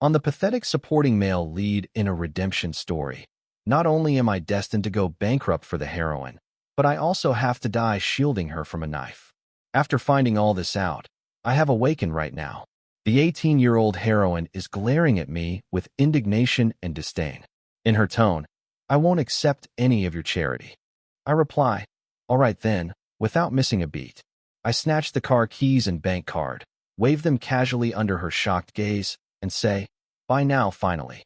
On the pathetic supporting male lead in a redemption story, not only am I destined to go bankrupt for the heroine, but I also have to die shielding her from a knife. After finding all this out, I have awakened right now. The 18-year-old heroine is glaring at me with indignation and disdain. In her tone, "I won't accept any of your charity." I reply, "All right then," without missing a beat. I snatch the car keys and bank card, wave them casually under her shocked gaze, and say, "Bye now, finally."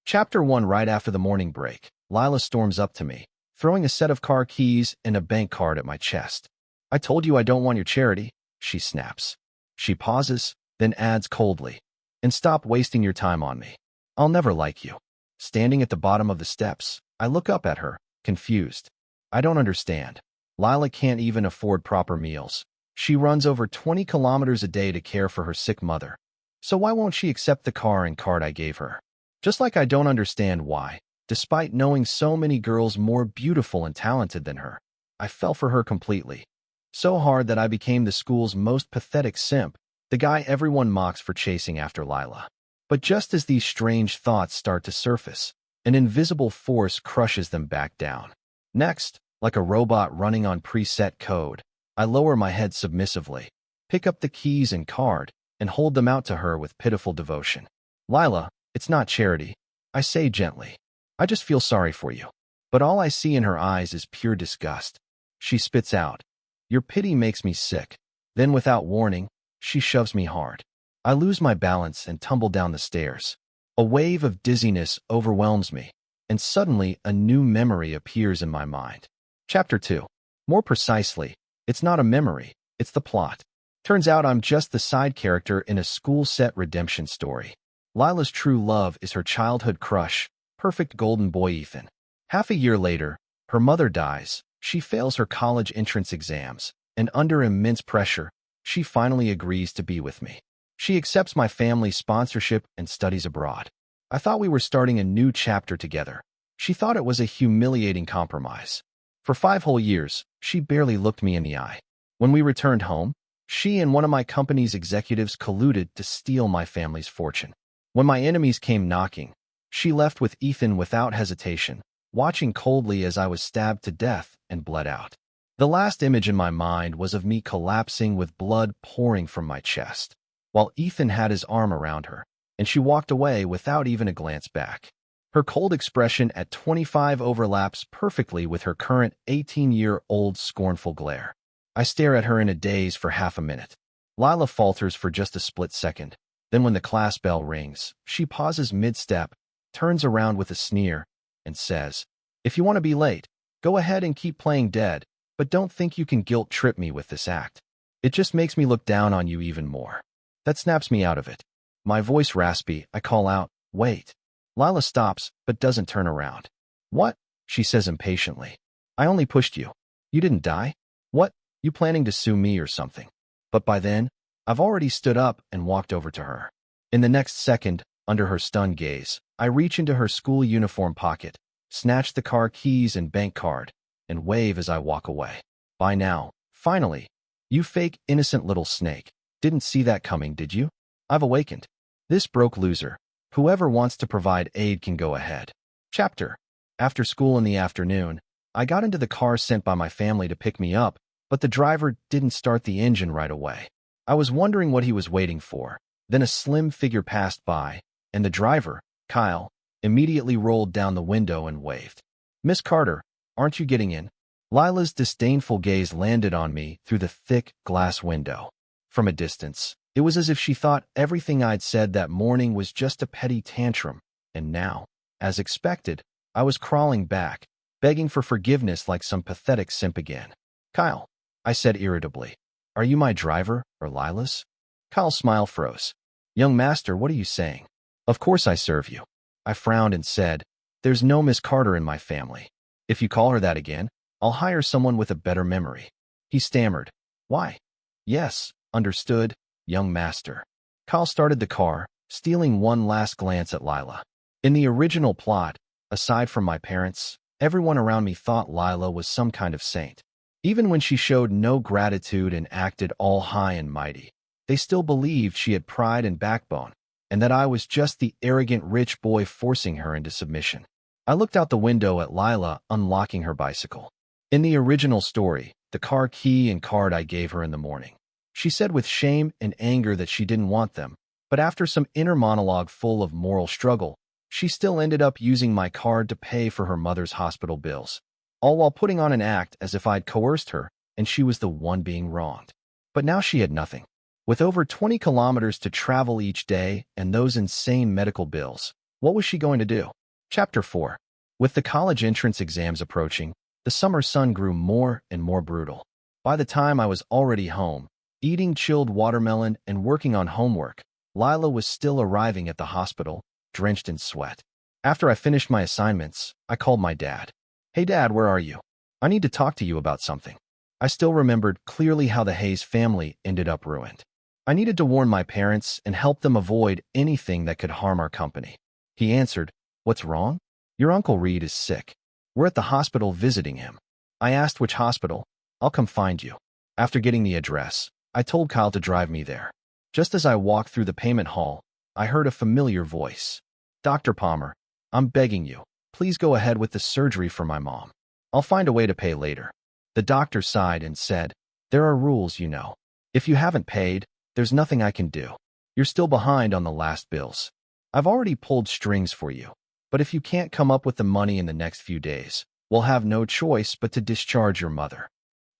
Chapter 1. Right after the morning break, Lila storms up to me, throwing a set of car keys and a bank card at my chest. "I told you I don't want your charity," she snaps. She pauses, then adds coldly, "And stop wasting your time on me. I'll never like you." Standing at the bottom of the steps, I look up at her, confused. I don't understand. Lila can't even afford proper meals. She runs over 20 kilometers a day to care for her sick mother. So why won't she accept the car and card I gave her? Just like I don't understand why, despite knowing so many girls more beautiful and talented than her, I fell for her completely. So hard that I became the school's most pathetic simp, the guy everyone mocks for chasing after Lila. But just as these strange thoughts start to surface, an invisible force crushes them back down. Next, like a robot running on preset code, I lower my head submissively, pick up the keys and card, and hold them out to her with pitiful devotion. "Lila, it's not charity," I say gently. "I just feel sorry for you." But all I see in her eyes is pure disgust. She spits out, "Your pity makes me sick." Then, without warning, she shoves me hard. I lose my balance and tumble down the stairs. A wave of dizziness overwhelms me, and suddenly a new memory appears in my mind. Chapter 2. More precisely, it's not a memory, it's the plot. Turns out I'm just the side character in a school-set redemption story. Lila's true love is her childhood crush, perfect golden boy Ethan. Half a year later, her mother dies, she fails her college entrance exams, and under immense pressure, she finally agrees to be with me. She accepts my family's sponsorship and studies abroad. I thought we were starting a new chapter together. She thought it was a humiliating compromise. For 5 whole years, she barely looked me in the eye. When we returned home, she and one of my company's executives colluded to steal my family's fortune. When my enemies came knocking, she left with Ethan without hesitation, watching coldly as I was stabbed to death and bled out. The last image in my mind was of me collapsing with blood pouring from my chest, while Ethan had his arm around her, and she walked away without even a glance back. Her cold expression at 25 overlaps perfectly with her current 18-year-old scornful glare. I stare at her in a daze for half a minute. Lila falters for just a split second. Then when the class bell rings, she pauses mid-step, turns around with a sneer, and says, "If you want to be late, go ahead and keep playing dead, but don't think you can guilt-trip me with this act. It just makes me look down on you even more." That snaps me out of it. My voice raspy, I call out, "Wait." Lila stops, but doesn't turn around. "What?" she says impatiently. "I only pushed you. You didn't die. What? You planning to sue me or something?" But by then, I've already stood up and walked over to her. In the next second, under her stunned gaze, I reach into her school uniform pocket, snatch the car keys and bank card, and wave as I walk away. "Bye now, finally. You fake, innocent little snake. Didn't see that coming, did you? I've awakened. This broke loser. Whoever wants to provide aid can go ahead." Chapter. After school in the afternoon, I got into the car sent by my family to pick me up, but the driver didn't start the engine right away. I was wondering what he was waiting for. Then a slim figure passed by, and the driver, Kyle, immediately rolled down the window and waved. "Miss Carter, aren't you getting in?" Lila's disdainful gaze landed on me through the thick glass window. From a distance, it was as if she thought everything I'd said that morning was just a petty tantrum, and now, as expected, I was crawling back, begging for forgiveness like some pathetic simp again. "Kyle," I said irritably, "are you my driver or Lila's?" Kyle's smile froze. "Young master, what are you saying? Of course I serve you." I frowned and said, "There's no Miss Carter in my family. If you call her that again, I'll hire someone with a better memory." He stammered, "Why?" "Yes, understood, young master." Kyle started the car, stealing one last glance at Lila. In the original plot, aside from my parents, everyone around me thought Lila was some kind of saint. Even when she showed no gratitude and acted all high and mighty, they still believed she had pride and backbone, and that I was just the arrogant rich boy forcing her into submission. I looked out the window at Lila unlocking her bicycle. In the original story, the car key and card I gave her in the morning. She said with shame and anger that she didn't want them, but after some inner monologue full of moral struggle, she still ended up using my card to pay for her mother's hospital bills, all while putting on an act as if I'd coerced her and she was the one being wronged. But now she had nothing. With over 20 kilometers to travel each day and those insane medical bills, what was she going to do? Chapter 4. With the college entrance exams approaching, the summer sun grew more and more brutal. By the time I was already home, eating chilled watermelon and working on homework, Lila was still arriving at the hospital, drenched in sweat. After I finished my assignments, I called my dad. "Hey Dad, where are you? I need to talk to you about something." I still remembered clearly how the Hayes family ended up ruined. I needed to warn my parents and help them avoid anything that could harm our company. He answered, "What's wrong? Your Uncle Reed is sick. We're at the hospital visiting him." I asked which hospital. "I'll come find you." After getting the address, I told Kyle to drive me there. Just as I walked through the payment hall, I heard a familiar voice. "Dr. Palmer, I'm begging you, please go ahead with the surgery for my mom. I'll find a way to pay later." The doctor sighed and said, "There are rules, you know. If you haven't paid, there's nothing I can do. You're still behind on the last bills. I've already pulled strings for you, but if you can't come up with the money in the next few days, we'll have no choice but to discharge your mother."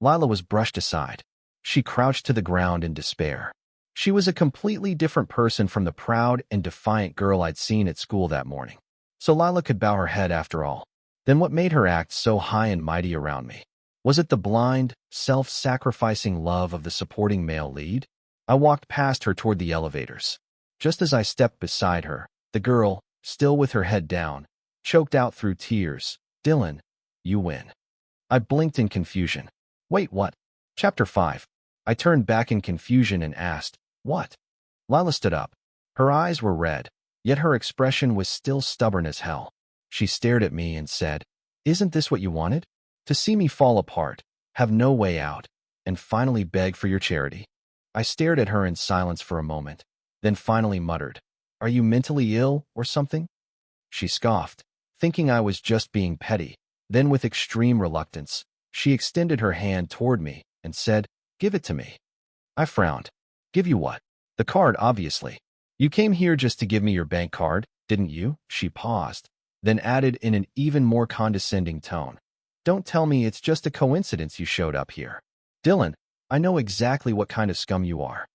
Lila was brushed aside. She crouched to the ground in despair. She was a completely different person from the proud and defiant girl I'd seen at school that morning. So Lila could bow her head after all. Then what made her act so high and mighty around me? Was it the blind, self-sacrificing love of the supporting male lead? I walked past her toward the elevators. Just as I stepped beside her, the girl, still with her head down, choked out through tears, "Dylan, you win." I blinked in confusion. "Wait, what?" Chapter 5. I turned back in confusion and asked, "What?" Lila stood up. Her eyes were red, yet her expression was still stubborn as hell. She stared at me and said, "Isn't this what you wanted? To see me fall apart, have no way out, and finally beg for your charity?" I stared at her in silence for a moment, then finally muttered, "Are you mentally ill or something?" She scoffed, thinking I was just being petty. Then with extreme reluctance, she extended her hand toward me and said, "Give it to me." I frowned. "Give you what?" "The card, obviously. You came here just to give me your bank card, didn't you?" She paused, then added in an even more condescending tone, "Don't tell me it's just a coincidence you showed up here. Dylan, I know exactly what kind of scum you are."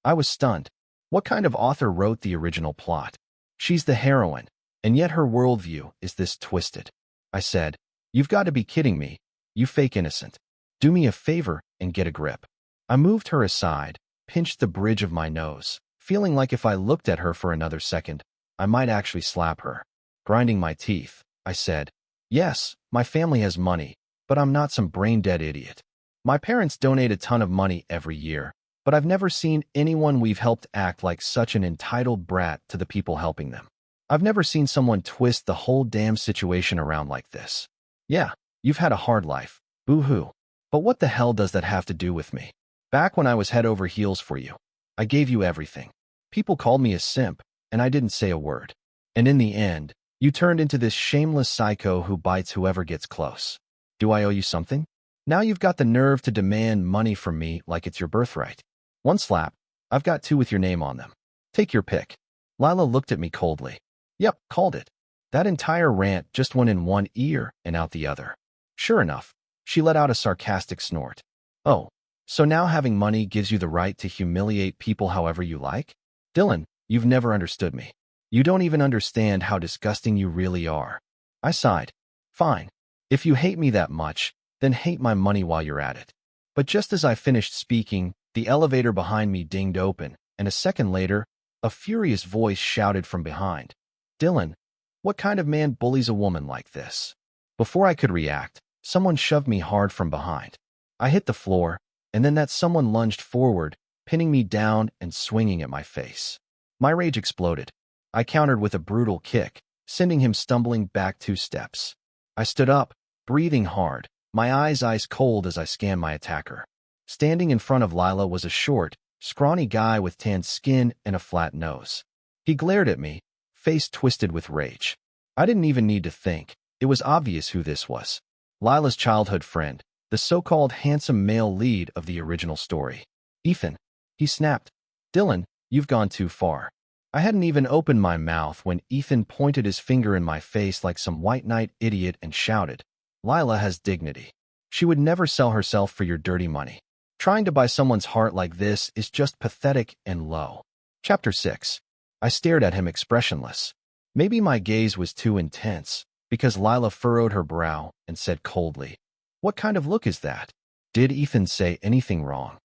I was stunned. What kind of author wrote the original plot? She's the heroine, and yet her worldview is this twisted. I said, "You've got to be kidding me, you fake innocent. Do me a favor and get a grip." I moved her aside, pinched the bridge of my nose, feeling like if I looked at her for another second, I might actually slap her. Grinding my teeth, I said, "Yes, my family has money, but I'm not some brain-dead idiot. My parents donate a ton of money every year, but I've never seen anyone we've helped act like such an entitled brat to the people helping them. I've never seen someone twist the whole damn situation around like this. Yeah, you've had a hard life, boo-hoo. But what the hell does that have to do with me? Back when I was head over heels for you, I gave you everything. People called me a simp, and I didn't say a word. And in the end, you turned into this shameless psycho who bites whoever gets close. Do I owe you something? Now you've got the nerve to demand money from me like it's your birthright. One slap, I've got two with your name on them. Take your pick." Lila looked at me coldly. Yep, called it. That entire rant just went in one ear and out the other. Sure enough, she let out a sarcastic snort. "Oh, so now having money gives you the right to humiliate people however you like? Dylan, you've never understood me. You don't even understand how disgusting you really are." I sighed. "Fine. If you hate me that much, then hate my money while you're at it." But just as I finished speaking, the elevator behind me dinged open, and a second later, a furious voice shouted from behind, "Dylan, what kind of man bullies a woman like this?" Before I could react, someone shoved me hard from behind. I hit the floor, and then that someone lunged forward, pinning me down and swinging at my face. My rage exploded. I countered with a brutal kick, sending him stumbling back 2 steps. I stood up, breathing hard, my eyes ice cold as I scanned my attacker. Standing in front of Lila was a short, scrawny guy with tanned skin and a flat nose. He glared at me, face twisted with rage. I didn't even need to think. It was obvious who this was. Lila's childhood friend, the so-called handsome male lead of the original story. Ethan, he snapped. Dylan, you've gone too far. I hadn't even opened my mouth when Ethan pointed his finger in my face like some white knight idiot and shouted, Lila has dignity. She would never sell herself for your dirty money. Trying to buy someone's heart like this is just pathetic and low. Chapter 6. I stared at him expressionless. Maybe my gaze was too intense, because Lila furrowed her brow and said coldly, What kind of look is that? Did Ethan say anything wrong?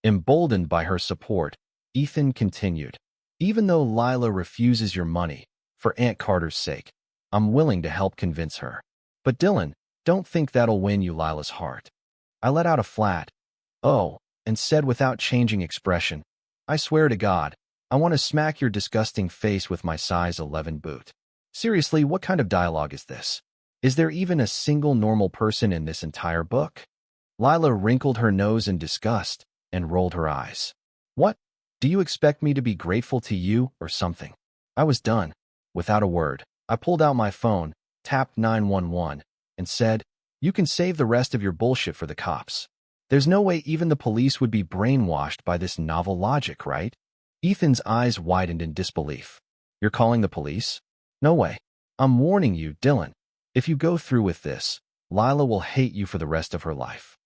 Emboldened by her support, Ethan continued, Even though Lila refuses your money, for Aunt Carter's sake, I'm willing to help convince her. But Dylan, don't think that'll win you Lila's heart. I let out a flat, oh, and said without changing expression, I swear to God, I want to smack your disgusting face with my size 11 boot. Seriously, what kind of dialogue is this? Is there even a single normal person in this entire book? Lila wrinkled her nose in disgust and rolled her eyes. What? Do you expect me to be grateful to you or something? I was done. Without a word, I pulled out my phone, tapped 911, and said, You can save the rest of your bullshit for the cops. There's no way even the police would be brainwashed by this novel logic, right? Ethan's eyes widened in disbelief. You're calling the police? No way. I'm warning you, Dylan. If you go through with this, Lila will hate you for the rest of her life.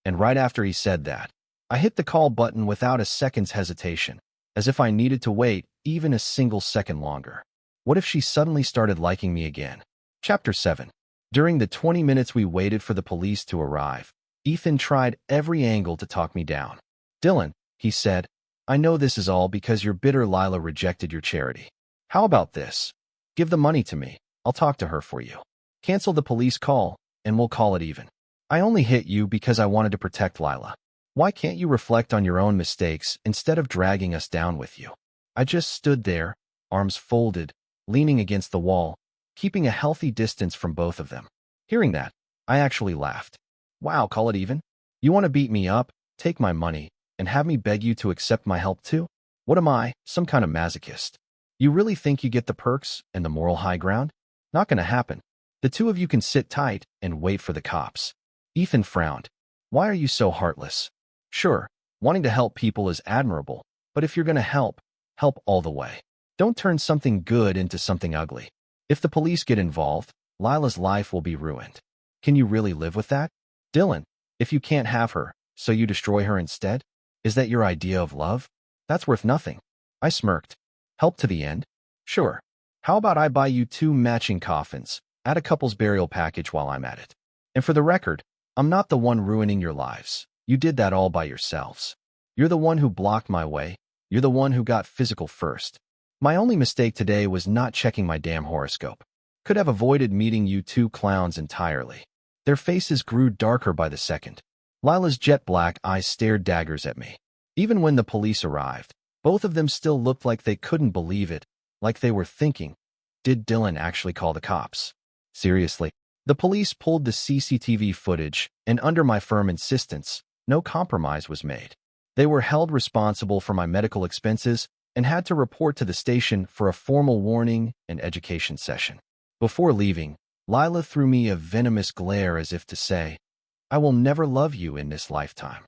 And right after he said that, I hit the call button without a second's hesitation, as if I needed to wait even a single second longer. What if she suddenly started liking me again? Chapter 7. During the 20 minutes we waited for the police to arrive, Ethan tried every angle to talk me down. Dylan, he said, I know this is all because your bitter Lila rejected your charity. How about this? Give the money to me. I'll talk to her for you. Cancel the police call, and we'll call it even. I only hit you because I wanted to protect Lila. Why can't you reflect on your own mistakes instead of dragging us down with you? I just stood there, arms folded, leaning against the wall, keeping a healthy distance from both of them. Hearing that, I actually laughed. Wow, call it even? You want to beat me up, take my money, and have me beg you to accept my help too? What am I, some kind of masochist? You really think you get the perks and the moral high ground? Not gonna happen. The two of you can sit tight and wait for the cops. Ethan frowned. Why are you so heartless? Sure, wanting to help people is admirable, but if you're gonna help, help all the way. Don't turn something good into something ugly. If the police get involved, Lila's life will be ruined. Can you really live with that? Dylan, if you can't have her, so you destroy her instead? Is that your idea of love? That's worth nothing. I smirked. Help to the end? Sure. How about I buy you 2 matching coffins, add a couple's burial package while I'm at it? And for the record, I'm not the one ruining your lives. You did that all by yourselves. You're the one who blocked my way. You're the one who got physical first. My only mistake today was not checking my damn horoscope. Could have avoided meeting you 2 clowns entirely. Their faces grew darker by the second. Lila's jet black eyes stared daggers at me. Even when the police arrived, both of them still looked like they couldn't believe it, like they were thinking, did Dylan actually call the cops? Seriously. The police pulled the CCTV footage, and under my firm insistence, no compromise was made. They were held responsible for my medical expenses and had to report to the station for a formal warning and education session. Before leaving, Lila threw me a venomous glare as if to say, I will never love you in this lifetime.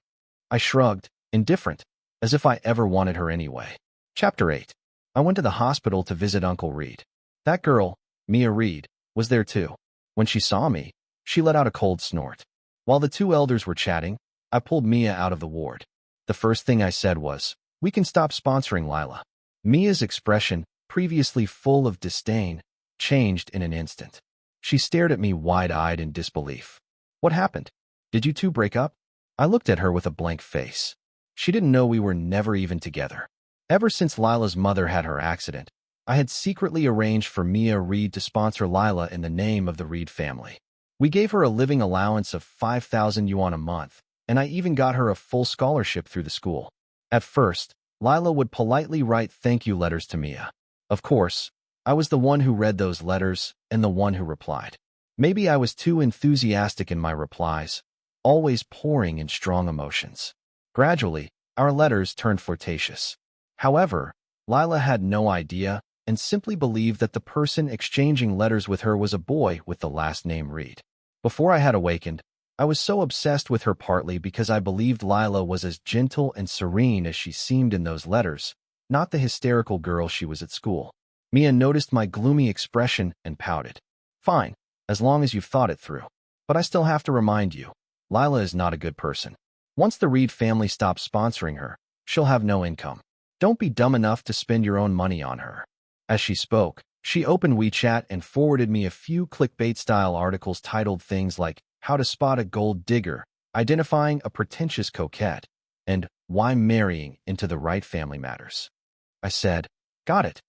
I shrugged, indifferent, as if I ever wanted her anyway. Chapter 8. I went to the hospital to visit Uncle Reed. That girl, Mia Reed, was there too. When she saw me, she let out a cold snort. While the 2 elders were chatting, I pulled Mia out of the ward. The first thing I said was, we can stop sponsoring Lila. Mia's expression, previously full of disdain, changed in an instant. She stared at me wide-eyed in disbelief. What happened? Did you 2 break up? I looked at her with a blank face. She didn't know we were never even together. Ever since Lila's mother had her accident, I had secretly arranged for Mia Reed to sponsor Lila in the name of the Reed family. We gave her a living allowance of 5,000 yuan a month, and I even got her a full scholarship through the school. At first, Lila would politely write thank you letters to Mia. Of course, I was the one who read those letters and the one who replied. Maybe I was too enthusiastic in my replies, always pouring in strong emotions. Gradually, our letters turned flirtatious. However, Lila had no idea and simply believed that the person exchanging letters with her was a boy with the last name Reed. Before I had awakened, I was so obsessed with her partly because I believed Lila was as gentle and serene as she seemed in those letters, not the hysterical girl she was at school. Mia noticed my gloomy expression and pouted. Fine, as long as you've thought it through. But I still have to remind you, Lila is not a good person. Once the Reed family stops sponsoring her, she'll have no income. Don't be dumb enough to spend your own money on her. As she spoke, she opened WeChat and forwarded me a few clickbait-style articles titled things like How to Spot a Gold Digger, Identifying a Pretentious Coquette, and Why Marrying into the Right Family Matters. I said, got it.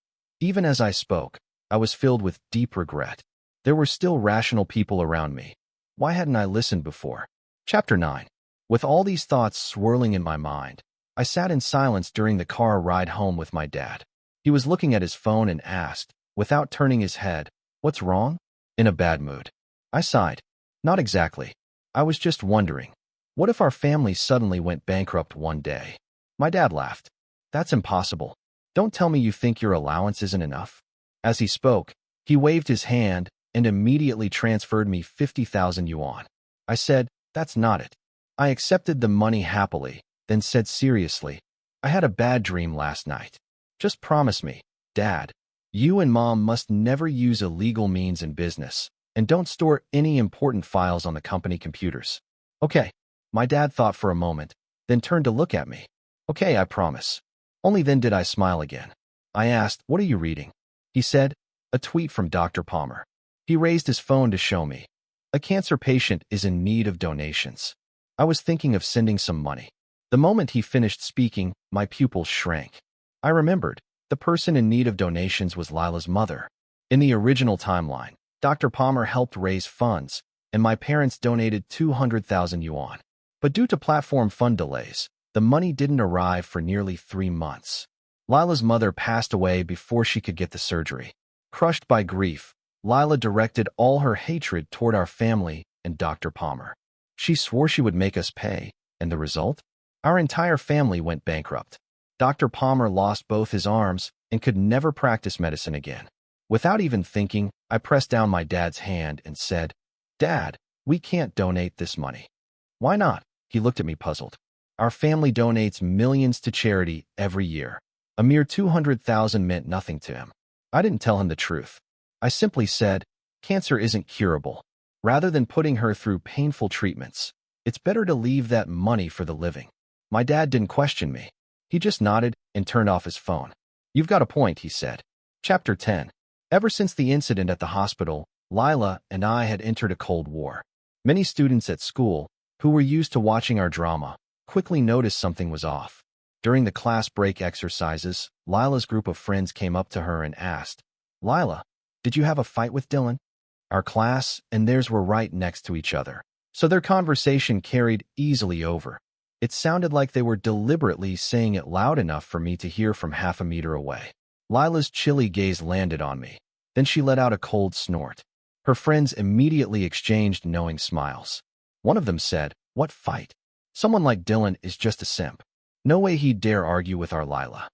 Even as I spoke, I was filled with deep regret. There were still rational people around me. Why hadn't I listened before? Chapter 9. With all these thoughts swirling in my mind, I sat in silence during the car ride home with my dad. He was looking at his phone and asked, without turning his head, "What's wrong?" In a bad mood. I sighed. Not exactly. I was just wondering, what if our family suddenly went bankrupt one day? My dad laughed. That's impossible. Don't tell me you think your allowance isn't enough. As he spoke, he waved his hand and immediately transferred me 50,000 yuan. I said, that's not it. I accepted the money happily, then said seriously, I had a bad dream last night. Just promise me, Dad, you and Mom must never use illegal means in business, and don't store any important files on the company computers. Okay. My dad thought for a moment, then turned to look at me. Okay, I promise. Only then did I smile again. I asked, what are you reading? He said, a tweet from Dr. Palmer. He raised his phone to show me. A cancer patient is in need of donations. I was thinking of sending some money. The moment he finished speaking, my pupils shrank. I remembered, the person in need of donations was Lila's mother. In the original timeline, Dr. Palmer helped raise funds, and my parents donated 200,000 yuan. But due to platform fund delays, the money didn't arrive for nearly 3 months. Lila's mother passed away before she could get the surgery. Crushed by grief, Lila directed all her hatred toward our family and Dr. Palmer. She swore she would make us pay, and the result? Our entire family went bankrupt. Dr. Palmer lost both his arms and could never practice medicine again. Without even thinking, I pressed down my dad's hand and said, Dad, we can't donate this money. Why not? He looked at me puzzled. Our family donates millions to charity every year. A mere 200,000 meant nothing to him. I didn't tell him the truth. I simply said, cancer isn't curable. Rather than putting her through painful treatments, it's better to leave that money for the living. My dad didn't question me. He just nodded and turned off his phone. You've got a point, he said. Chapter 10. Ever since the incident at the hospital, Lila and I had entered a cold war. Many students at school, who were used to watching our drama, quickly noticed something was off. During the class break exercises, Lila's group of friends came up to her and asked, Lila, did you have a fight with Dylan? Our class and theirs were right next to each other, so their conversation carried easily over. It sounded like they were deliberately saying it loud enough for me to hear from half a meter away. Lila's chilly gaze landed on me. Then she let out a cold snort. Her friends immediately exchanged knowing smiles. One of them said, what fight? Someone like Dylan is just a simp. No way he'd dare argue with our Lila.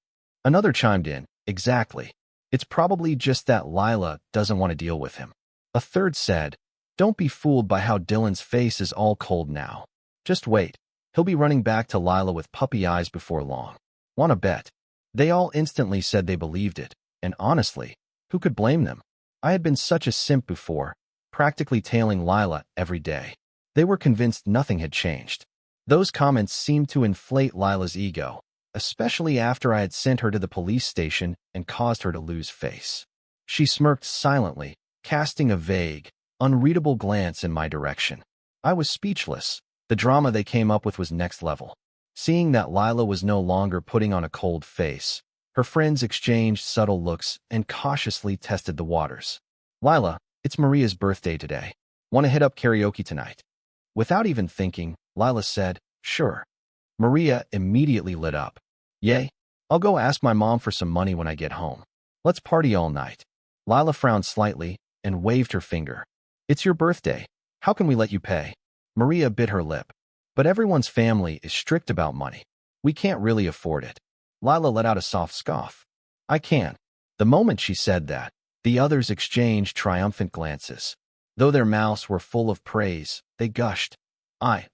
Another chimed in, exactly. It's probably just that Lila doesn't want to deal with him. A third said, don't be fooled by how Dylan's face is all cold now. Just wait. He'll be running back to Lila with puppy eyes before long. Want to bet? They all instantly said they believed it, and honestly, who could blame them? I had been such a simp before, practically tailing Lila every day. They were convinced nothing had changed. Those comments seemed to inflate Lila's ego, especially after I had sent her to the police station and caused her to lose face. She smirked silently, casting a vague, unreadable glance in my direction. I was speechless. The drama they came up with was next level. Seeing that Lila was no longer putting on a cold face, her friends exchanged subtle looks and cautiously tested the waters. Lila, it's Maria's birthday today. Want to hit up karaoke tonight? Without even thinking, Lila said, sure. Maria immediately lit up. Yay, I'll go ask my mom for some money when I get home. Let's party all night. Lila frowned slightly and waved her finger. It's your birthday. How can we let you pay? Maria bit her lip. But everyone's family is strict about money. We can't really afford it. Lila let out a soft scoff. I can. The moment she said that, the others exchanged triumphant glances. Though their mouths were full of praise, they gushed.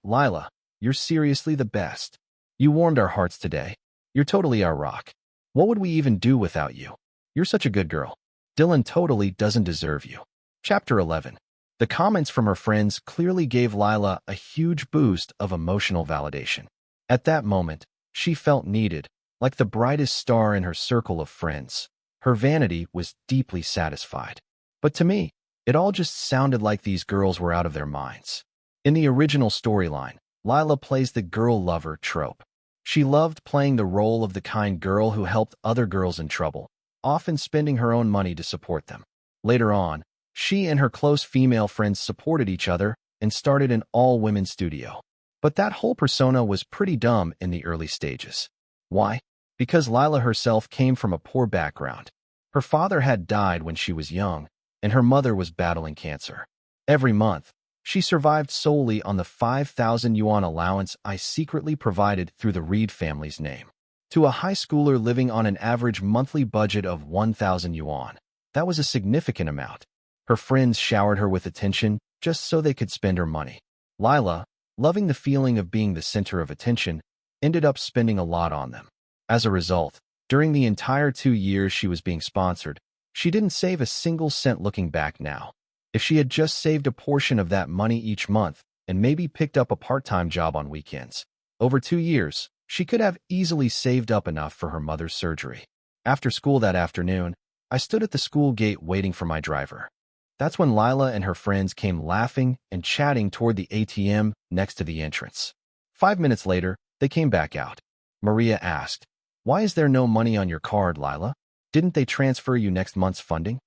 Lila, you're seriously the best. You warmed our hearts today. You're totally our rock. What would we even do without you? You're such a good girl. Dylan totally doesn't deserve you. Chapter 11. The comments from her friends clearly gave Lila a huge boost of emotional validation. At that moment, she felt needed, like the brightest star in her circle of friends. Her vanity was deeply satisfied. But to me, it all just sounded like these girls were out of their minds. In the original storyline, Lila plays the girl lover trope. She loved playing the role of the kind girl who helped other girls in trouble, often spending her own money to support them. Later on, she and her close female friends supported each other and started an all-women studio. But that whole persona was pretty dumb in the early stages. Why? Because Lila herself came from a poor background. Her father had died when she was young, and her mother was battling cancer. Every month, she survived solely on the 5,000 yuan allowance I secretly provided through the Reed family's name. To a high schooler living on an average monthly budget of 1,000 yuan, that was a significant amount. Her friends showered her with attention just so they could spend her money. Lila, loving the feeling of being the center of attention, ended up spending a lot on them. As a result, during the entire 2 years she was being sponsored, she didn't save a single cent. Looking back now. If she had just saved a portion of that money each month and maybe picked up a part-time job on weekends, over 2 years, she could have easily saved up enough for her mother's surgery. After school that afternoon, I stood at the school gate waiting for my driver. That's when Lila and her friends came laughing and chatting toward the ATM next to the entrance. 5 minutes later, they came back out. Maria asked, "Why is there no money on your card, Lila? Didn't they transfer you next month's funding?"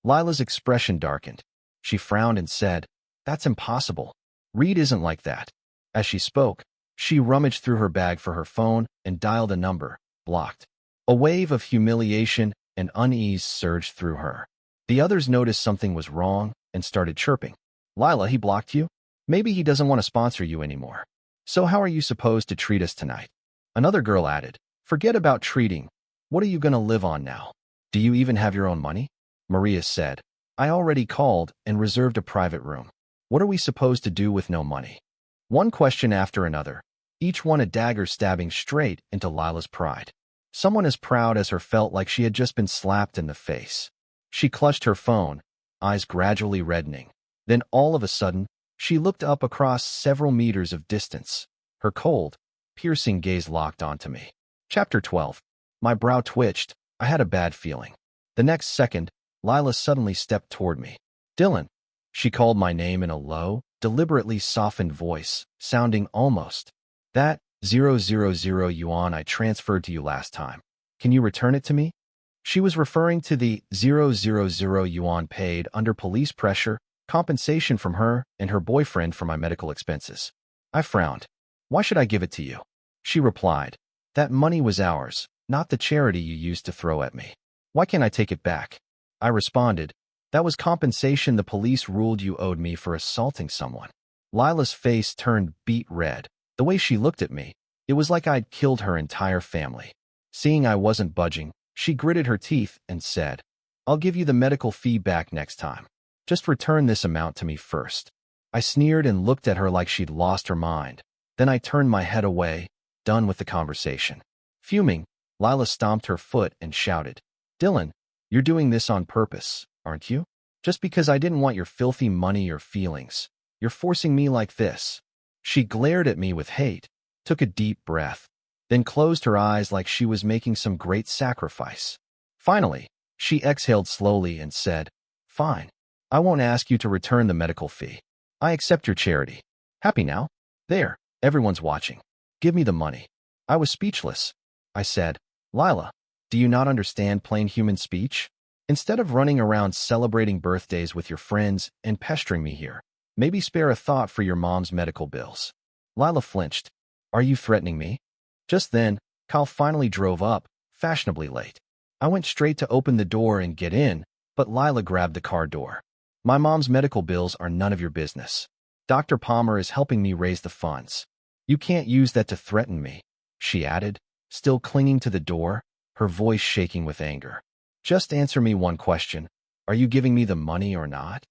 Lila's expression darkened. She frowned and said, "That's impossible. Reed isn't like that." As she spoke, she rummaged through her bag for her phone and dialed a number, blocked. A wave of humiliation and unease surged through her. The others noticed something was wrong and started chirping. "Lila, he blocked you? Maybe he doesn't want to sponsor you anymore. So how are you supposed to treat us tonight?" Another girl added, "Forget about treating. What are you going to live on now? Do you even have your own money?" Maria said, "I already called and reserved a private room. What are we supposed to do with no money?" One question after another, each one a dagger stabbing straight into Lila's pride. Someone as proud as her felt like she had just been slapped in the face. She clutched her phone, eyes gradually reddening. Then all of a sudden, she looked up across several meters of distance. Her cold, piercing gaze locked onto me. Chapter 12. My brow twitched. I had a bad feeling. The next second, Lila suddenly stepped toward me. "Dylan." She called my name in a low, deliberately softened voice, sounding almost. "That 000 yuan I transferred to you last time. Can you return it to me?" She was referring to the 000 yuan paid under police pressure, compensation from her and her boyfriend for my medical expenses. I frowned. "Why should I give it to you?" She replied, "That money was ours, not the charity you used to throw at me. Why can't I take it back?" I responded, "That was compensation the police ruled you owed me for assaulting someone." Lila's face turned beet red. The way she looked at me, it was like I'd killed her entire family. Seeing I wasn't budging, she gritted her teeth and said, "I'll give you the medical fee back next time. Just return this amount to me first." I sneered and looked at her like she'd lost her mind. Then I turned my head away, done with the conversation. Fuming, Lila stomped her foot and shouted, "Dylan, you're doing this on purpose, aren't you? Just because I didn't want your filthy money or feelings. You're forcing me like this." She glared at me with hate, took a deep breath, then closed her eyes like she was making some great sacrifice. Finally, she exhaled slowly and said, "Fine. I won't ask you to return the medical fee. I accept your charity. Happy now? There, everyone's watching. Give me the money." I was speechless. I said, "Lila, do you not understand plain human speech? Instead of running around celebrating birthdays with your friends and pestering me here, maybe spare a thought for your mom's medical bills." Lila flinched. "Are you threatening me?" Just then, Kyle finally drove up, fashionably late. I went straight to open the door and get in, but Lila grabbed the car door. "My mom's medical bills are none of your business. Dr. Palmer is helping me raise the funds. You can't use that to threaten me," she added, still clinging to the door, her voice shaking with anger. Just answer me one question. Are you giving me the money or not?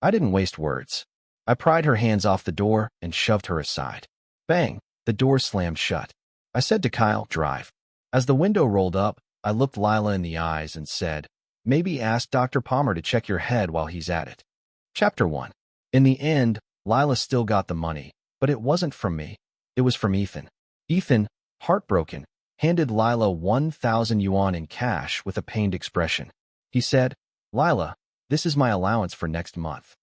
I didn't waste words. I pried her hands off the door and shoved her aside. Bang! The door slammed shut. I said to Kyle, drive. As the window rolled up, I looked Lila in the eyes and said, maybe ask Dr. Palmer to check your head while he's at it. Chapter 1. In the end, Lila still got the money, but it wasn't from me. It was from Ethan. Ethan, heartbroken, handed Lila 1,000 yuan in cash with a pained expression. He said, Lila, this is my allowance for next month.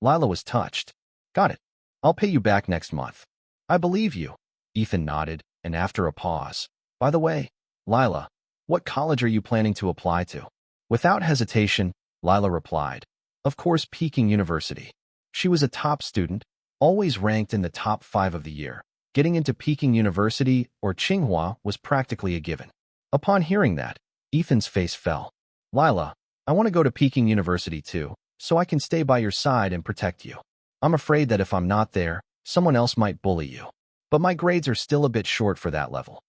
Lila was touched. Got it. I'll pay you back next month. I believe you. Ethan nodded, and after a pause, by the way, Lila, what college are you planning to apply to? Without hesitation, Lila replied, of course, Peking University. She was a top student, always ranked in the top 5 of the year. Getting into Peking University or Tsinghua was practically a given. Upon hearing that, Ethan's face fell. Lila, I want to go to Peking University too, so I can stay by your side and protect you. I'm afraid that if I'm not there, someone else might bully you. But my grades are still a bit short for that level.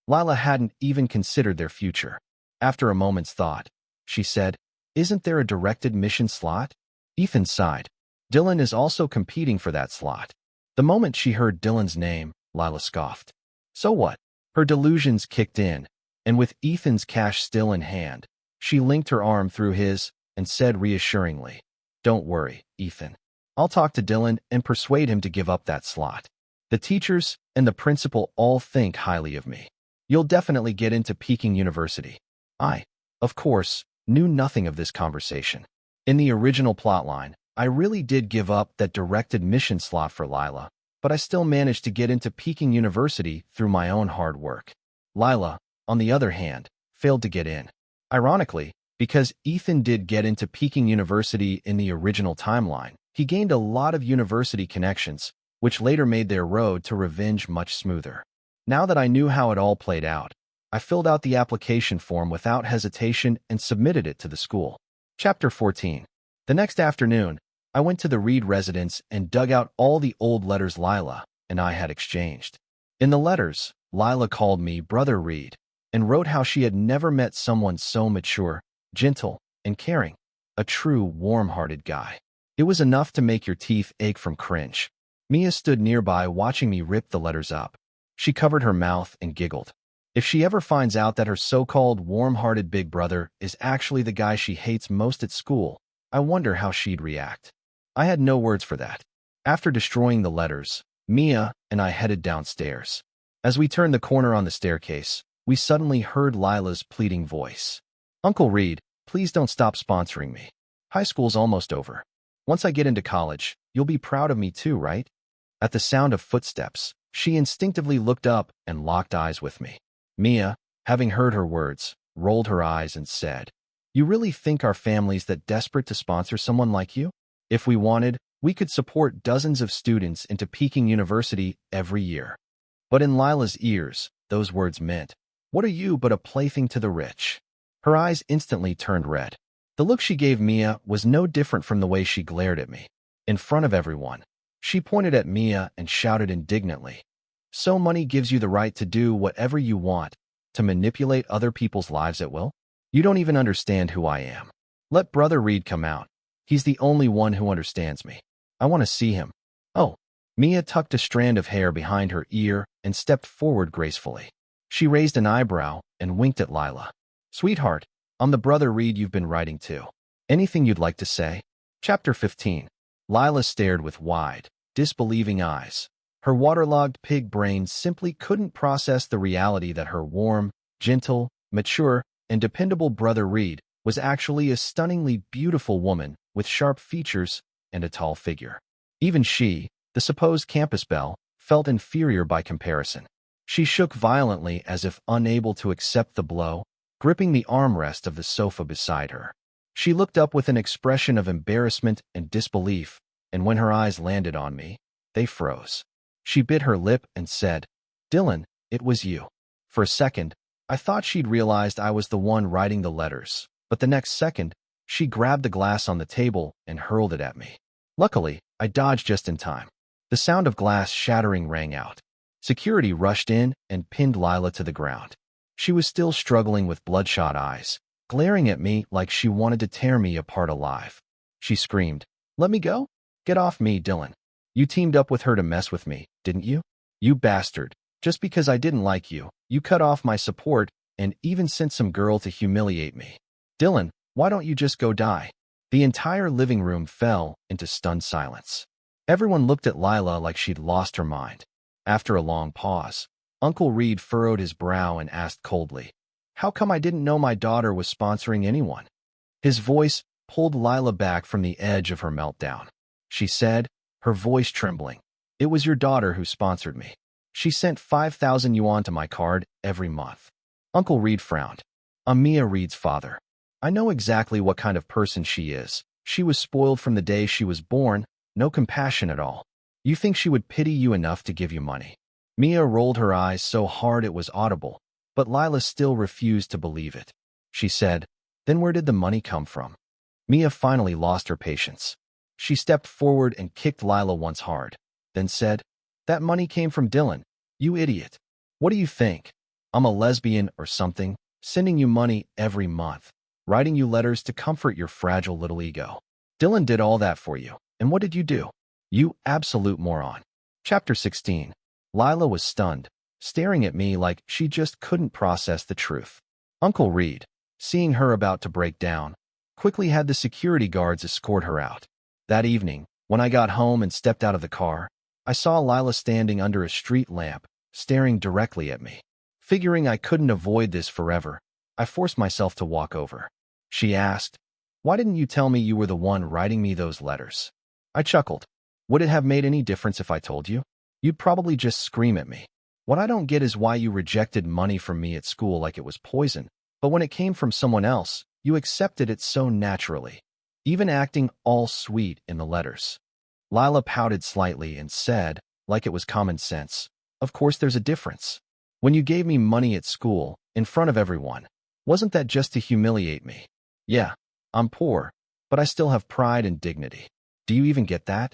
Lila hadn't even considered their future. After a moment's thought, she said, isn't there a direct admission slot? Ethan sighed. Dylan is also competing for that slot. The moment she heard Dylan's name, Lila scoffed. So what? Her delusions kicked in, and with Ethan's cash still in hand, she linked her arm through his and said reassuringly, don't worry, Ethan. I'll talk to Dylan and persuade him to give up that slot. The teachers and the principal all think highly of me. You'll definitely get into Peking University. I, of course, knew nothing of this conversation. In the original plotline, I really did give up that direct admission slot for Lila, but I still managed to get into Peking University through my own hard work. Lila, on the other hand, failed to get in. Ironically, because Ethan did get into Peking University in the original timeline, he gained a lot of university connections, which later made their road to revenge much smoother. Now that I knew how it all played out, I filled out the application form without hesitation and submitted it to the school. Chapter 14. The next afternoon, I went to the Reed residence and dug out all the old letters Lila and I had exchanged. In the letters, Lila called me Brother Reed and wrote how she had never met someone so mature, gentle, and caring. A true, warm-hearted guy. It was enough to make your teeth ache from cringe. Mia stood nearby watching me rip the letters up. She covered her mouth and giggled. If she ever finds out that her so-called warm-hearted big brother is actually the guy she hates most at school, I wonder how she'd react. I had no words for that. After destroying the letters, Mia and I headed downstairs. As we turned the corner on the staircase, we suddenly heard Lila's pleading voice. Uncle Reed, please don't stop sponsoring me. High school's almost over. Once I get into college, you'll be proud of me too, right? At the sound of footsteps, she instinctively looked up and locked eyes with me. Mia, having heard her words, rolled her eyes and said, you really think our family's that desperate to sponsor someone like you? If we wanted, we could support dozens of students into Peking University every year. But in Lila's ears, those words meant, what are you but a plaything to the rich? Her eyes instantly turned red. The look she gave Mia was no different from the way she glared at me. In front of everyone, she pointed at Mia and shouted indignantly, so money gives you the right to do whatever you want, to manipulate other people's lives at will? You don't even understand who I am. Let Brother Reed come out. He's the only one who understands me. I want to see him. Oh. Mia tucked a strand of hair behind her ear and stepped forward gracefully. She raised an eyebrow and winked at Lila. Sweetheart, I'm the Brother Reed you've been writing to. Anything you'd like to say? Chapter 15. Lila stared with wide, disbelieving eyes. Her waterlogged pig brain simply couldn't process the reality that her warm, gentle, mature, and dependable Brother Reed was actually a stunningly beautiful woman with sharp features and a tall figure. Even she, the supposed campus belle, felt inferior by comparison. She shook violently as if unable to accept the blow, gripping the armrest of the sofa beside her. She looked up with an expression of embarrassment and disbelief, and when her eyes landed on me, they froze. She bit her lip and said, Dylan, it was you. For a second, I thought she'd realized I was the one writing the letters, but the next second, she grabbed the glass on the table and hurled it at me. Luckily, I dodged just in time. The sound of glass shattering rang out. Security rushed in and pinned Lila to the ground. She was still struggling with bloodshot eyes, glaring at me like she wanted to tear me apart alive. She screamed, "Let me go? Get off me, Dylan. You teamed up with her to mess with me, didn't you? You bastard. Just because I didn't like you, you cut off my support and even sent some girl to humiliate me. Dylan, why don't you just go die?" The entire living room fell into stunned silence. Everyone looked at Lila like she'd lost her mind. After a long pause, Uncle Reed furrowed his brow and asked coldly, "How come I didn't know my daughter was sponsoring anyone?" His voice pulled Lila back from the edge of her meltdown. She said, her voice trembling, "It was your daughter who sponsored me. She sent 5,000 yuan to my card every month." Uncle Reed frowned. "I'm Mia Reed's father. I know exactly what kind of person she is. She was spoiled from the day she was born, no compassion at all. You think she would pity you enough to give you money?" Mia rolled her eyes so hard it was audible, but Lila still refused to believe it. She said, "Then where did the money come from?" Mia finally lost her patience. She stepped forward and kicked Lila once hard, then said, "That money came from Dylan, you idiot. What do you think? I'm a lesbian or something, sending you money every month, writing you letters to comfort your fragile little ego. Dylan did all that for you, and what did you do? You absolute moron." Chapter 16. Lila was stunned, staring at me like she just couldn't process the truth. Uncle Reed, seeing her about to break down, quickly had the security guards escort her out. That evening, when I got home and stepped out of the car, I saw Lila standing under a street lamp, staring directly at me. Figuring I couldn't avoid this forever, I forced myself to walk over. She asked, "Why didn't you tell me you were the one writing me those letters?" I chuckled. "Would it have made any difference if I told you? You'd probably just scream at me. What I don't get is why you rejected money from me at school like it was poison, but when it came from someone else, you accepted it so naturally, even acting all sweet in the letters." Lila pouted slightly and said, like it was common sense, "Of course there's a difference. When you gave me money at school, in front of everyone, wasn't that just to humiliate me? Yeah, I'm poor, but I still have pride and dignity. Do you even get that?"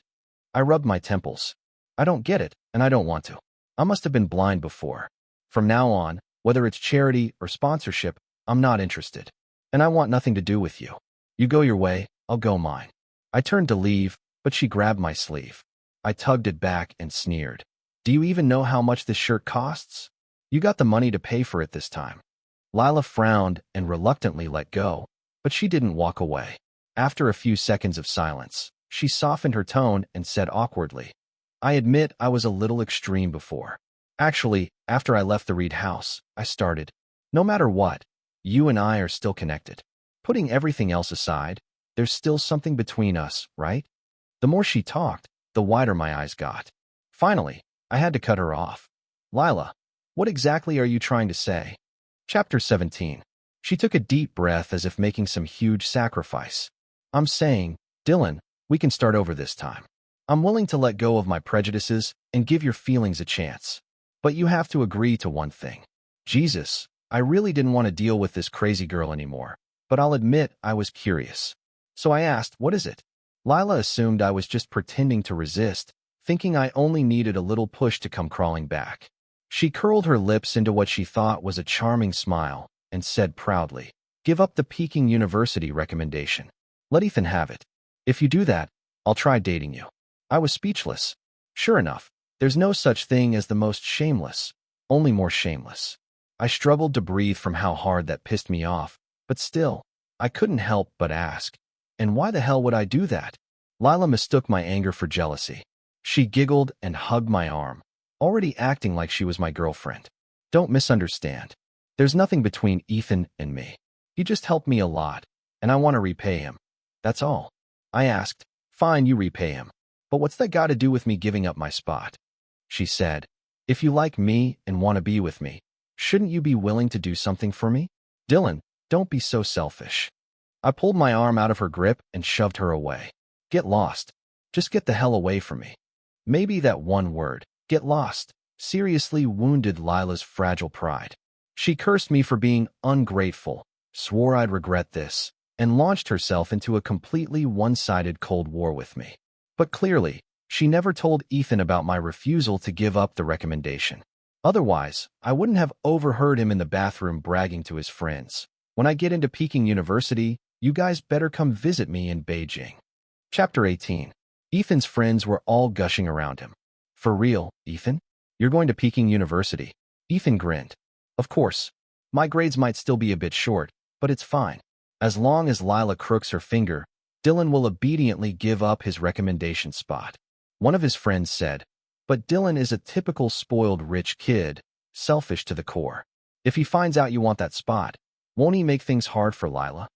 I rubbed my temples. "I don't get it, and I don't want to. I must have been blind before. From now on, whether it's charity or sponsorship, I'm not interested. And I want nothing to do with you. You go your way, I'll go mine." I turned to leave, but she grabbed my sleeve. I tugged it back and sneered. "Do you even know how much this shirt costs? You got the money to pay for it this time." Lila frowned and reluctantly let go, but she didn't walk away. After a few seconds of silence, she softened her tone and said awkwardly, "I admit I was a little extreme before. Actually, after I left the Reed house, I started. No matter what, you and I are still connected. Putting everything else aside, there's still something between us, right?" The more she talked, the wider my eyes got. Finally, I had to cut her off. "Lila, what exactly are you trying to say?" Chapter 17. She took a deep breath as if making some huge sacrifice. "I'm saying, Dylan, we can start over this time. I'm willing to let go of my prejudices and give your feelings a chance. But you have to agree to one thing. Jesus, I really didn't want to deal with this crazy girl anymore, but I'll admit I was curious. So I asked, what is it?" Lila assumed I was just pretending to resist, thinking I only needed a little push to come crawling back. She curled her lips into what she thought was a charming smile and said proudly, "Give up the Peking University recommendation. Let Ethan have it. If you do that, I'll try dating you." I was speechless. Sure enough, there's no such thing as the most shameless, only more shameless. I struggled to breathe from how hard that pissed me off, but still, I couldn't help but ask, "And why the hell would I do that?" Lila mistook my anger for jealousy. She giggled and hugged my arm, already acting like she was my girlfriend. "Don't misunderstand. There's nothing between Ethan and me. He just helped me a lot, and I want to repay him. That's all." I asked, "Fine, you repay him. But what's that got to do with me giving up my spot?" She said, "If you like me and want to be with me, shouldn't you be willing to do something for me? Dylan, don't be so selfish." I pulled my arm out of her grip and shoved her away. "Get lost. Just get the hell away from me." Maybe that one word, "get lost," seriously wounded Lila's fragile pride. She cursed me for being ungrateful, swore I'd regret this, and launched herself into a completely one-sided Cold War with me. But clearly, she never told Ethan about my refusal to give up the recommendation. Otherwise, I wouldn't have overheard him in the bathroom bragging to his friends, When I get into Peking University, you guys better come visit me in Beijing. Chapter 18. Ethan's friends were all gushing around him. For real, Ethan? You're going to Peking University? Ethan grinned. Of course. My grades might still be a bit short, but it's fine. As long as Lila crooks her finger, Dylan will obediently give up his recommendation spot. One of his friends said, but Dylan is a typical spoiled rich kid, selfish to the core. If he finds out you want that spot, won't he make things hard for Lila?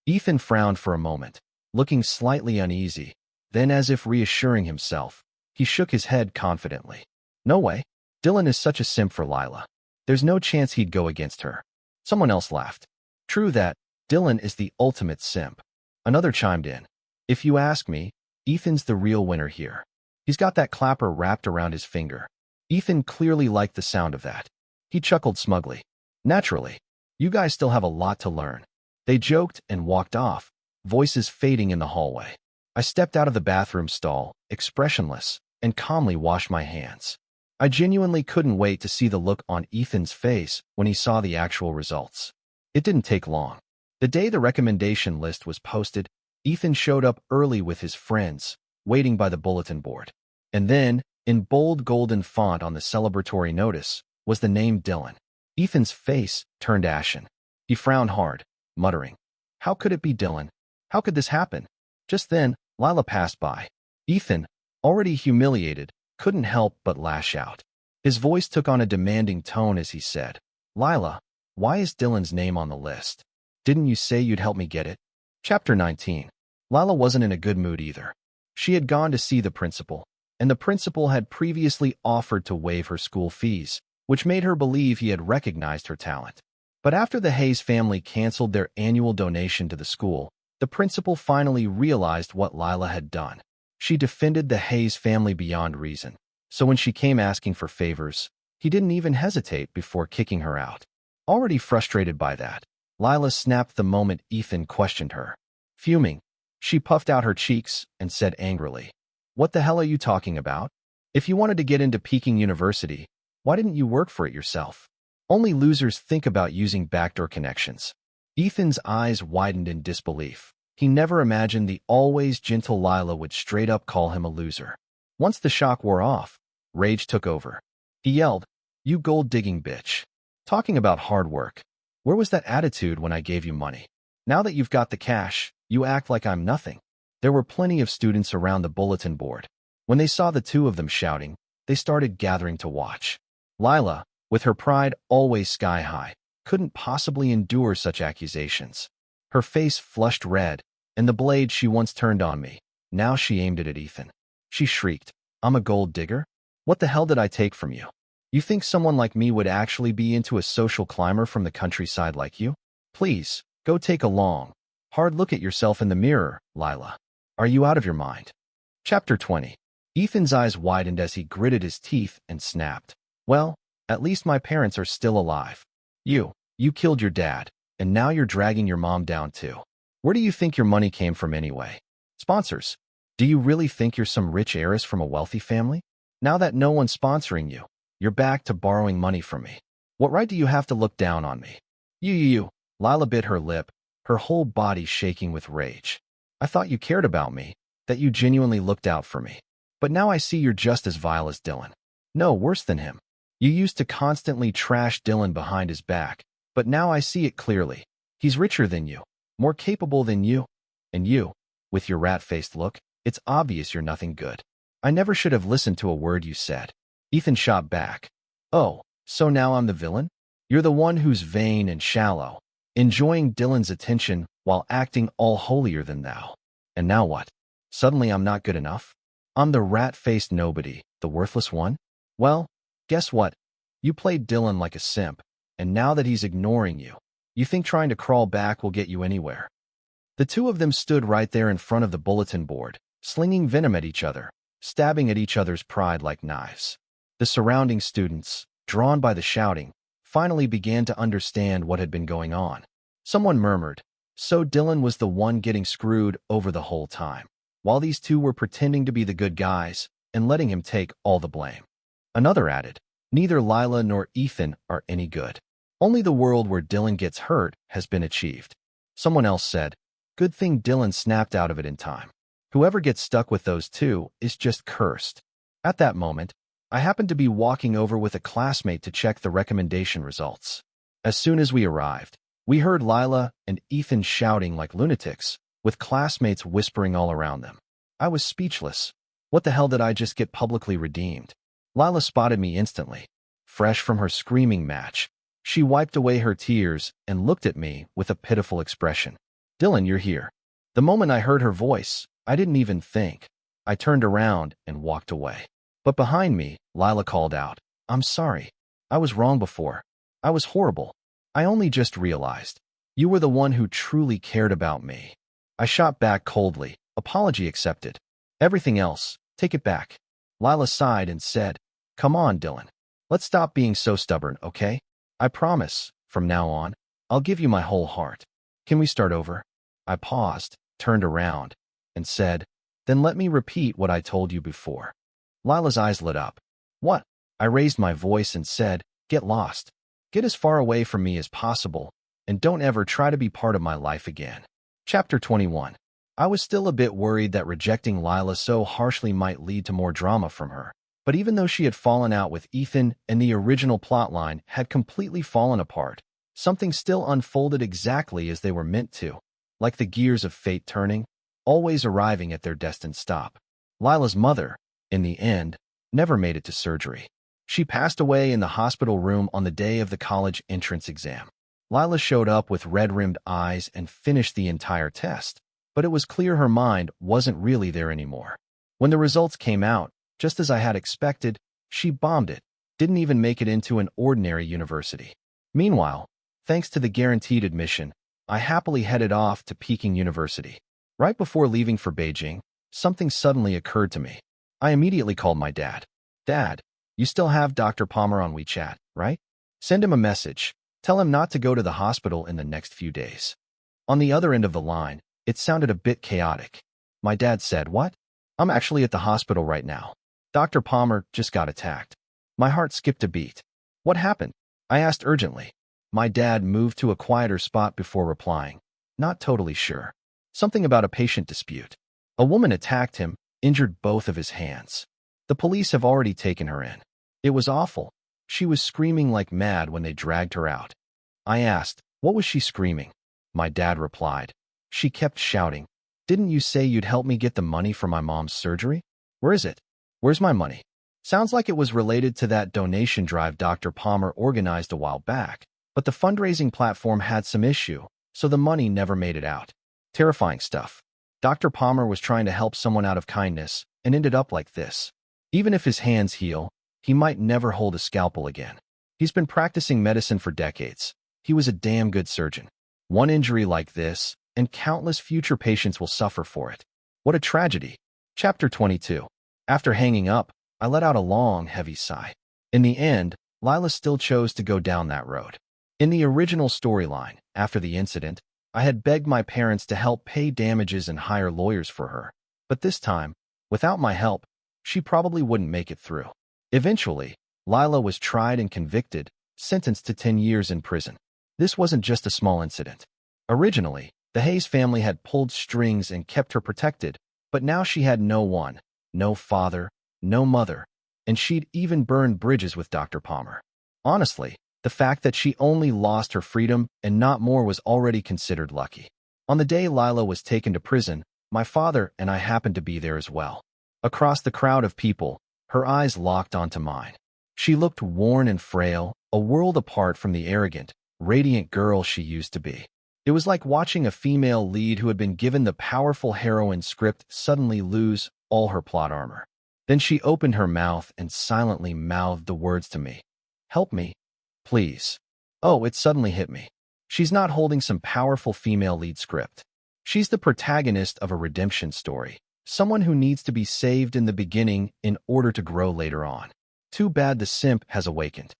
Ethan frowned for a moment, looking slightly uneasy. Then, as if reassuring himself, he shook his head confidently. No way. Dylan is such a simp for Lila. There's no chance he'd go against her. Someone else laughed. True that. Dylan is the ultimate simp. Another chimed in. If you ask me, Ethan's the real winner here. He's got that clapper wrapped around his finger. Ethan clearly liked the sound of that. He chuckled smugly. Naturally. You guys still have a lot to learn. They joked and walked off, voices fading in the hallway. I stepped out of the bathroom stall, expressionless, and calmly washed my hands. I genuinely couldn't wait to see the look on Ethan's face when he saw the actual results. It didn't take long. The day the recommendation list was posted, Ethan showed up early with his friends, waiting by the bulletin board. And then, in bold golden font on the celebratory notice, was the name Dylan. Ethan's face turned ashen. He frowned hard, muttering, How could it be Dylan? How could this happen? Just then, Lila passed by. Ethan, already humiliated, couldn't help but lash out. His voice took on a demanding tone as he said, Lila, why is Dylan's name on the list? Didn't you say you'd help me get it? Chapter 19. Lila wasn't in a good mood either. She had gone to see the principal, and the principal had previously offered to waive her school fees, which made her believe he had recognized her talent. But after the Hayes family canceled their annual donation to the school, the principal finally realized what Lila had done. She defended the Hayes family beyond reason, so when she came asking for favors, he didn't even hesitate before kicking her out. Already frustrated by that, Lila snapped the moment Ethan questioned her. Fuming, she puffed out her cheeks and said angrily, What the hell are you talking about? If you wanted to get into Peking University, why didn't you work for it yourself? Only losers think about using backdoor connections. Ethan's eyes widened in disbelief. He never imagined the always gentle Lila would straight up call him a loser. Once the shock wore off, rage took over. He yelled, You gold-digging bitch. Talking about hard work. Where was that attitude when I gave you money? Now that you've got the cash, you act like I'm nothing. There were plenty of students around the bulletin board. When they saw the two of them shouting, they started gathering to watch. Lila, with her pride always sky high, couldn't possibly endure such accusations. Her face flushed red, and the blade she once turned on me, now she aimed it at Ethan. She shrieked, I'm a gold digger? What the hell did I take from you? You think someone like me would actually be into a social climber from the countryside like you? Please, go take a long, hard look at yourself in the mirror, Lila. Are you out of your mind? Chapter 20. Ethan's eyes widened as he gritted his teeth and snapped. Well, at least my parents are still alive. You killed your dad, and now you're dragging your mom down too. Where do you think your money came from anyway? Sponsors. Do you really think you're some rich heiress from a wealthy family? Now that no one's sponsoring you, you're back to borrowing money from me. What right do you have to look down on me? You. Lila bit her lip, her whole body shaking with rage. I thought you cared about me, that you genuinely looked out for me. But now I see you're just as vile as Dylan. No, worse than him. You used to constantly trash Dylan behind his back, but now I see it clearly. He's richer than you, more capable than you. And you, with your rat-faced look, it's obvious you're nothing good. I never should have listened to a word you said. Ethan shot back. Oh, so now I'm the villain? You're the one who's vain and shallow, enjoying Dylan's attention while acting all holier than thou. And now what? Suddenly I'm not good enough? I'm the rat-faced nobody, the worthless one? Well, guess what? You played Dylan like a simp, and now that he's ignoring you, you think trying to crawl back will get you anywhere. The two of them stood right there in front of the bulletin board, slinging venom at each other, stabbing at each other's pride like knives. The surrounding students, drawn by the shouting, finally began to understand what had been going on. Someone murmured, so Dylan was the one getting screwed over the whole time, while these two were pretending to be the good guys and letting him take all the blame. Another added, neither Lila nor Ethan are any good. Only the world where Dylan gets hurt has been achieved. Someone else said, good thing Dylan snapped out of it in time. Whoever gets stuck with those two is just cursed. At that moment, I happened to be walking over with a classmate to check the recommendation results. As soon as we arrived, we heard Lila and Ethan shouting like lunatics, with classmates whispering all around them. I was speechless. What the hell did I just get publicly redeemed? Lila spotted me instantly. Fresh from her screaming match, she wiped away her tears and looked at me with a pitiful expression. Dylan, you're here. The moment I heard her voice, I didn't even think. I turned around and walked away. But behind me, Lila called out, I'm sorry. I was wrong before. I was horrible. I only just realized. You were the one who truly cared about me. I shot back coldly. Apology accepted. Everything else, take it back. Lila sighed and said, come on, Dylan. Let's stop being so stubborn, okay? I promise, from now on, I'll give you my whole heart. Can we start over? I paused, turned around, and said, then let me repeat what I told you before. Lila's eyes lit up. What? I raised my voice and said, get lost. Get as far away from me as possible, and don't ever try to be part of my life again. Chapter 21. I was still a bit worried that rejecting Lila so harshly might lead to more drama from her. But even though she had fallen out with Ethan and the original plotline had completely fallen apart, something still unfolded exactly as they were meant to, like the gears of fate turning, always arriving at their destined stop. Lila's mother, in the end, never made it to surgery. She passed away in the hospital room on the day of the college entrance exam. Lila showed up with red-rimmed eyes and finished the entire test, but it was clear her mind wasn't really there anymore. When the results came out, just as I had expected, she bombed it, didn't even make it into an ordinary university. Meanwhile, thanks to the guaranteed admission, I happily headed off to Peking University. Right before leaving for Beijing, something suddenly occurred to me. I immediately called my dad. Dad, you still have Dr. Palmer on WeChat, right? Send him a message. Tell him not to go to the hospital in the next few days. On the other end of the line, it sounded a bit chaotic. My dad said, what? I'm actually at the hospital right now. Dr. Palmer just got attacked. My heart skipped a beat. What happened? I asked urgently. My dad moved to a quieter spot before replying. Not totally sure. Something about a patient dispute. A woman attacked him, injured both of his hands. The police have already taken her in. It was awful. She was screaming like mad when they dragged her out. I asked, what was she screaming? My dad replied. She kept shouting, didn't you say you'd help me get the money for my mom's surgery? Where is it? Where's my money? Sounds like it was related to that donation drive Dr. Palmer organized a while back, but the fundraising platform had some issue, so the money never made it out. Terrifying stuff. Dr. Palmer was trying to help someone out of kindness and ended up like this. Even if his hands heal, he might never hold a scalpel again. He's been practicing medicine for decades. He was a damn good surgeon. One injury like this, and countless future patients will suffer for it. What a tragedy. Chapter 22. After hanging up, I let out a long, heavy sigh. In the end, Lila still chose to go down that road. In the original storyline, after the incident, I had begged my parents to help pay damages and hire lawyers for her. But this time, without my help, she probably wouldn't make it through. Eventually, Lila was tried and convicted, sentenced to 10 years in prison. This wasn't just a small incident. Originally, the Hayes family had pulled strings and kept her protected, but now she had no one, no father, no mother, and she'd even burned bridges with Dr. Palmer. Honestly, the fact that she only lost her freedom and not more was already considered lucky. On the day Lila was taken to prison, my father and I happened to be there as well. Across the crowd of people, her eyes locked onto mine. She looked worn and frail, a world apart from the arrogant, radiant girl she used to be. It was like watching a female lead who had been given the powerful heroine script suddenly lose all her plot armor. Then she opened her mouth and silently mouthed the words to me. Help me, please. Oh, it suddenly hit me. She's not holding some powerful female lead script. She's the protagonist of a redemption story, someone who needs to be saved in the beginning in order to grow later on. Too bad the simp has awakened.